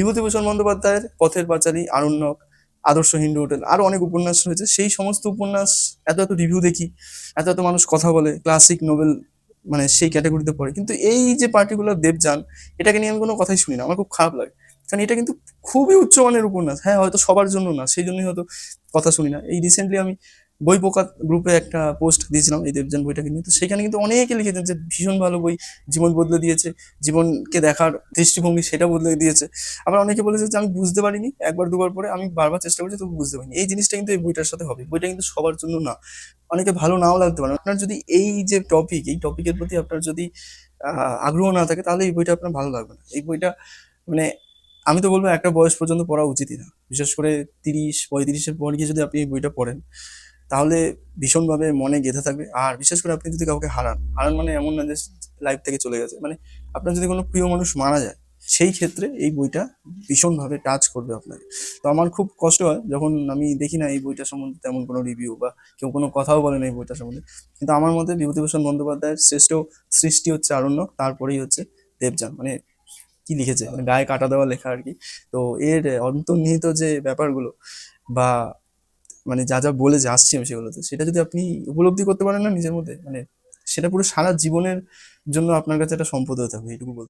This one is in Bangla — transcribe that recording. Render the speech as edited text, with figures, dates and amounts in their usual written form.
বিভূতিভূষণ বন্দ্যোপাধ্যায়ের পথের পাঁচালী, আরণ্যক, আদর্শ হিন্দু হোটেল, আরো অনেক উপন্যাস রয়েছে। সেই সমস্ত উপন্যাস এত এত রিভিউ দেখি, এত এত মানুষ কথা বলে, ক্লাসিক নোবেল মানে সেই ক্যাটাগরিতে পড়ে। কিন্তু এই যে পার্টিকুলার দেবযান, এটাকে নিয়ে আমি কোনো কথাই শুনি না, আমার খুব খারাপ লাগে। কারণ এটা কিন্তু খুবই উচ্চমানের উপন্যাস। হ্যাঁ, হয়তো সবার জন্য না, সেই জন্যই হয়তো কথা শুনি না। এই রিসেন্টলি আমি বই পোকা গ্রুপে একটা পোস্ট দিয়েছিলাম এই দেবযান বইটাকে নিয়ে। তো সেখানে কিন্তু অনেকে লিখেছেন যে ভীষণ ভালো বই, জীবন বদলে দিয়েছে, জীবনকে দেখার দৃষ্টিভঙ্গি সেটা বদলে দিয়েছে। আবার অনেকে বলেছে যে আমি বুঝতে পারিনি, একবার দুবার পরে আমি বারবার চেষ্টা করছি তবু বুঝতে পারিনি। এই জিনিসটা কিন্তু এই বইটার সাথে হবে। বইটা কিন্তু সবার জন্য না, অনেকে ভালো নাও লাগতে পারে। আপনার যদি এই যে টপিক, এই টপিকের প্রতি আপনার যদি আগ্রহ না থাকে, তাহলে এই বইটা আপনার ভালো লাগবে না। এই বইটা মানে আমি তো বলবো একটা বয়স পর্যন্ত পড়া উচিতই না। বিশেষ করে 30-35-এর পর গিয়ে যদি আপনি এই বইটা পড়েন, তাহলে ভীষণভাবে মনে গেঁথে থাকবে। আর বিশেষ করে আপনি যদি কাউকে হারান, হারান মানে এমন না যে লাইফ থেকে চলে গেছে, মানে আপনার যদি কোনো প্রিয় মানুষ মারা যায়, সেই ক্ষেত্রে এই বইটা ভীষণভাবে টাচ করবে আপনাকে। তো আমার খুব কষ্ট হয় যখন আমি দেখি না এই বইটা সম্বন্ধে তেমন কোনো রিভিউ, বা কেউ কোনো কথাও বলে না এই বইটা সম্বন্ধে। কিন্তু আমার মতে বিভূতিভূষণ বন্দ্যোপাধ্যায়ের শ্রেষ্ঠ সৃষ্টি হচ্ছে আরণ্যক, তারপরেই হচ্ছে দেবযান। মানে কি লিখেছে, মানে গায়ে কাটা দেওয়া লেখা আর কি। তো এর অন্তর্নিহিত যে ব্যাপারগুলো, বা মানে যা যা বলে যে আসছি আমি সেগুলোতে, সেটা যদি আপনি উপলব্ধি করতে পারেন না নিজের মধ্যে, মানে সেটা পুরো সারা জীবনের জন্য আপনার কাছে একটা সম্পদ হয়ে থাকবে, এইটুকু বলতে